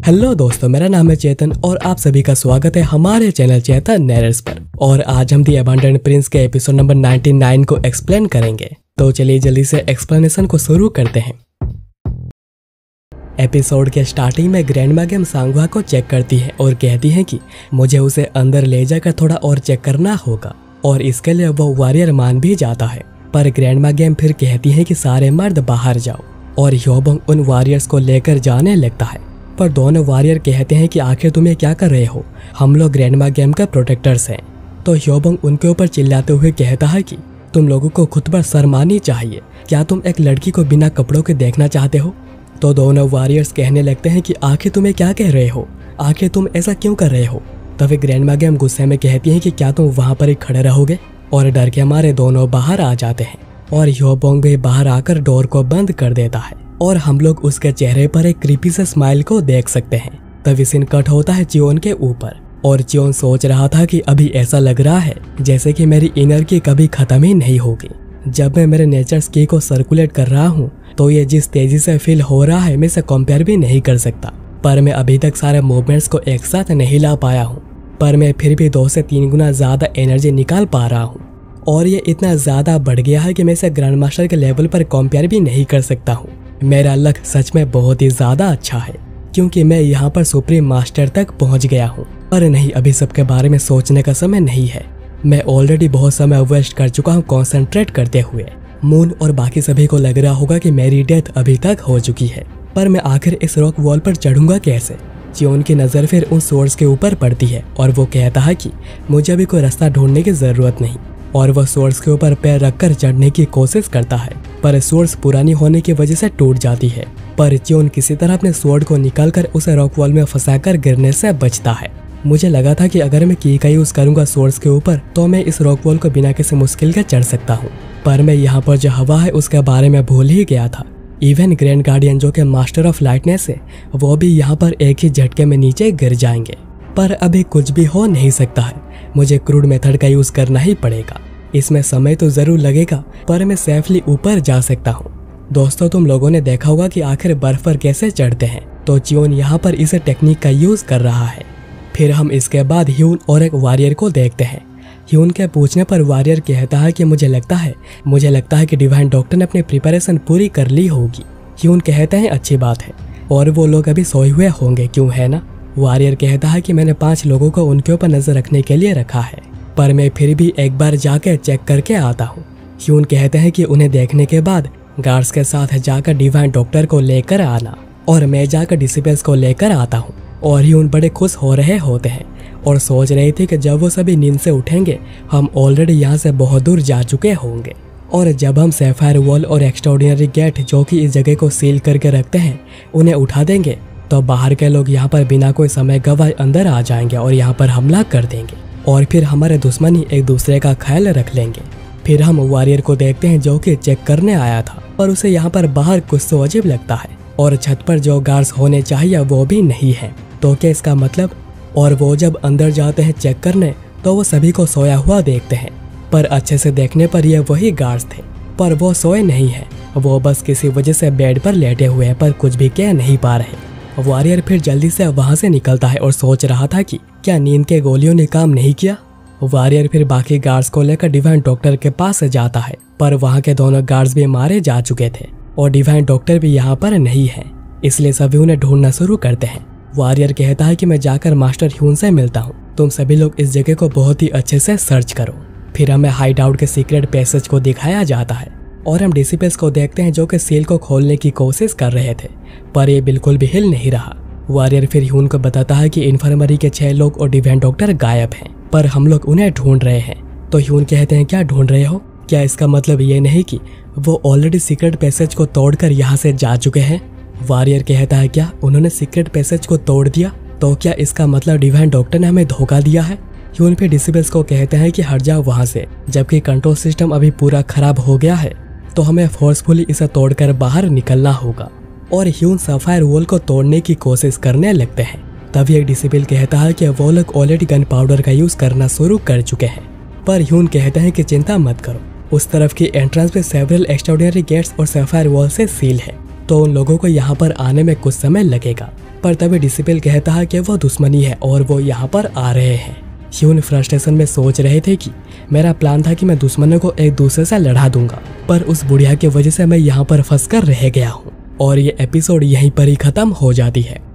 Hello दोस्तों, मेरा नाम है चेतन और आप सभी का स्वागत है हमारे चैनल चेतन नैरेट्स पर। और आज हम दी अबंडेंट प्रिंस के एपिसोड नंबर 99 को एक्सप्लेन करेंगे। तो चलिए जल्दी से एक्सप्लेनेशन को शुरू करते हैं। एपिसोड के स्टार्टिंग में ग्रैंडमा गेम सांगवा को चेक करती है और कहती है कि मुझे उसे अंदर ले जाकर थोड़ा और चेक करना होगा, और इसके लिए वो वॉरियर मान भी जाता है। पर ग्रैंडमा गेम फिर कहती है कि सारे मर्द बाहर जाओ, और ह्योबंग उन वॉरियर्स को लेकर जाने लगता है। पर दोनों वॉरियर कहते हैं कि आखिर तुम्हें क्या कर रहे हो, हम लोग ग्रैंडमा गेम का प्रोटेक्टर्स हैं। तो ह्योबंग उनके ऊपर चिल्लाते हुए कहता है कि तुम लोगों को खुद पर शर्म आनी चाहिए, क्या तुम एक लड़की को बिना कपड़ों के देखना चाहते हो। तो दोनों वॉरियर्स कहने लगते हैं कि आखिर तुम्हें क्या कह रहे हो, आखिर तुम ऐसा क्यों कर रहे हो। तभी ग्रैंडमा गेम गुस्से में कहती है कि क्या तुम वहां पर ही खड़े रहोगे, और डर के मारे दोनों बाहर आ जाते हैं। और ह्योबंग भी बाहर आकर डोर को बंद कर देता है, और हम लोग उसके चेहरे पर एक क्रीपी से स्माइल को देख सकते हैं। तभी सीन कट होता है चियोन के ऊपर, और चियोन सोच रहा था कि अभी ऐसा लग रहा है जैसे कि मेरी इनर की कभी खत्म ही नहीं होगी। जब मैं मेरे नेचर्स की को सर्कुलेट कर रहा हूँ तो ये जिस तेजी से फील हो रहा है मैं इसे कंपेयर भी नहीं कर सकता। पर मैं अभी तक सारे मूवमेंट्स को एक साथ नहीं ला पाया हूँ, पर मैं फिर भी 2 से 3 गुना ज्यादा एनर्जी निकाल पा रहा हूँ। और ये इतना ज्यादा बढ़ गया है कि मैं इसे ग्रैंड मास्टर के लेवल पर कंपेयर भी नहीं कर सकता हूँ। मेरा लक सच में बहुत ही ज्यादा अच्छा है, क्योंकि मैं यहाँ पर सुप्रीम मास्टर तक पहुँच गया हूँ। पर नहीं, अभी सबके बारे में सोचने का समय नहीं है। मैं ऑलरेडी बहुत समय वेस्ट कर चुका हूँ कॉन्सेंट्रेट करते हुए। मून और बाकी सभी को लग रहा होगा कि मेरी डेथ अभी तक हो चुकी है, पर मैं आखिर इस रॉक वॉल पर चढ़ूंगा कैसे। चियोन की नजर फिर उन सोर्स के ऊपर पड़ती है, और वो कहता है कि मुझे अभी कोई रास्ता ढूंढने की जरूरत नहीं। और वह सोर्स के ऊपर पैर रखकर चढ़ने की कोशिश करता है, पर सोर्स पुरानी होने की वजह से टूट जाती है। पर चियोन किसी तरह अपने स्वॉर्ड को निकालकर उसे रॉक वॉल में फंसाकर गिरने से बचता है। मुझे लगा था कि अगर मैं की का यूज करूंगा सोर्स के ऊपर तो मैं इस रॉक वॉल को बिना किसी मुश्किल के चढ़ सकता हूँ, पर मैं यहाँ पर जो हवा है उसके बारे में भूल ही गया था। इवन ग्रैंड गार्डियन जो के मास्टर ऑफ लाइटनेस है, वो भी यहाँ पर एक ही झटके में नीचे गिर जाएंगे। पर अभी कुछ भी हो नहीं सकता है, मुझे क्रूड मेथड का यूज करना ही पड़ेगा। इसमें समय तो जरूर लगेगा, पर मैं सेफली ऊपर जा सकता हूँ। दोस्तों, तुम लोगों ने देखा होगा कि आखिर बर्फ पर कैसे चढ़ते हैं, तो चियोन यहाँ पर इस टेक्निक का यूज कर रहा है। फिर हम इसके बाद ह्यून और एक वॉरियर को देखते हैं। ह्यून के पूछने पर वॉरियर कहता है कि मुझे लगता है कि डिवाइन डॉक्टर ने अपनी प्रिपरेशन पूरी कर ली होगी। ह्यून कहते हैं अच्छी बात है, और वो लोग अभी सोए हुए होंगे, क्यों है ना। वॉरियर कहता है कि मैंने 5 लोगों को उनके ऊपर नजर रखने के लिए रखा है, पर मैं फिर भी एक बार जाकर चेक करके आता हूँ। ह्यून कहते हैं कि उन्हें देखने के बाद गार्ड्स के साथ जाकर डिवाइन डॉक्टर को लेकर आना, और मैं जाकर डिसिपल्स को लेकर आता हूँ। और ह्यून बड़े खुश हो रहे होते हैं और सोच रहे थे कि जब वो सभी नींद से उठेंगे हम ऑलरेडी यहाँ से बहुत दूर जा चुके होंगे। और जब हम सैफायर वॉल और एक्स्ट्राऑर्डिनरी गेट जो कि इस जगह को सील करके रखते हैं उन्हें उठा देंगे, तो बाहर के लोग यहाँ पर बिना कोई समय गवाए अंदर आ जाएंगे और यहाँ पर हमला कर देंगे, और फिर हमारे दुश्मनी एक दूसरे का ख्याल रख लेंगे। फिर हम वॉरियर को देखते हैं जो कि चेक करने आया था, पर उसे यहाँ पर बाहर कुछ तो अजीब लगता है, और छत पर जो गार्ड्स होने चाहिए वो भी नहीं है। तो क्या इसका मतलब। और वो जब अंदर जाते हैं चेक करने तो वो सभी को सोया हुआ देखते हैं, पर अच्छे से देखने पर ये वही गार्ड्स थे, पर वो सोए नहीं है, वो बस किसी वजह से बेड पर लेटे हुए हैं, पर कुछ भी कह नहीं पा रहे। वॉरियर फिर जल्दी से वहां से निकलता है और सोच रहा था कि क्या नींद के गोलियों ने काम नहीं किया। वॉरियर फिर बाकी गार्ड्स को लेकर डिवाइन डॉक्टर के पास जाता है, पर वहां के दोनों गार्ड्स भी मारे जा चुके थे, और डिवाइन डॉक्टर भी यहाँ पर नहीं है, इसलिए सभी उन्हें ढूंढना शुरू करते हैं। वॉरियर कहता है कि मैं जाकर मास्टर ह्यून से मिलता हूँ, तुम सभी लोग इस जगह को बहुत ही अच्छे से सर्च करो। फिर हमें हाइड आउट के सीक्रेट पैसेज को दिखाया जाता है, और हम डिसिपल्स को देखते हैं जो कि सील को खोलने की कोशिश कर रहे थे, पर ये बिल्कुल भी हिल नहीं रहा। वॉरियर फिर ह्यून को बताता है कि इन्फर्मरी के 6 लोग और डिवाइन डॉक्टर गायब हैं, पर हम लोग उन्हें ढूंढ रहे हैं। तो ह्यून कहते हैं क्या ढूंढ रहे हो, क्या इसका मतलब ये नहीं कि वो ऑलरेडी सीक्रेट पैसेज को तोड़कर यहाँ से जा चुके हैं। वॉरियर कहता है क्या उन्होंने सीक्रेट पैसेज को तोड़ दिया, तो क्या इसका मतलब डिवाइन डॉक्टर ने हमें धोखा दिया है। ह्यून फिर डिसिपल्स को कहते हैं कि हट जाओ वहां से, जबकि कंट्रोल सिस्टम अभी पूरा खराब हो गया है, तो हमें फोर्सफुली इसे तोड़कर बाहर निकलना होगा। और ह्यून सफायर वॉल को तोड़ने की कोशिश करने लगते हैं। तभी एक डिसिपल कहता है कि वो लोग ऑलरेडी गन पाउडर का यूज करना शुरू कर चुके हैं, पर ह्यून कहते हैं कि चिंता मत करो, उस तरफ की एंट्रेंस पे सेवरल एक्स्ट्राऑर्डिनरी गेट्स और सफायर वॉल से सील है, तो उन लोगों को यहाँ पर आने में कुछ समय लगेगा। पर तभी डिसिपल कहता है कि वो दुश्मनी है और वो यहाँ पर आ रहे हैं। ह्यून फ्रस्ट्रेशन में सोच रहे थे कि मेरा प्लान था कि मैं दुश्मनों को एक दूसरे से लड़ा दूंगा, पर उस बुढ़िया की वजह से मैं यहाँ पर फंस कर रह गया हूँ। और ये एपिसोड यहीं पर ही खत्म हो जाती है।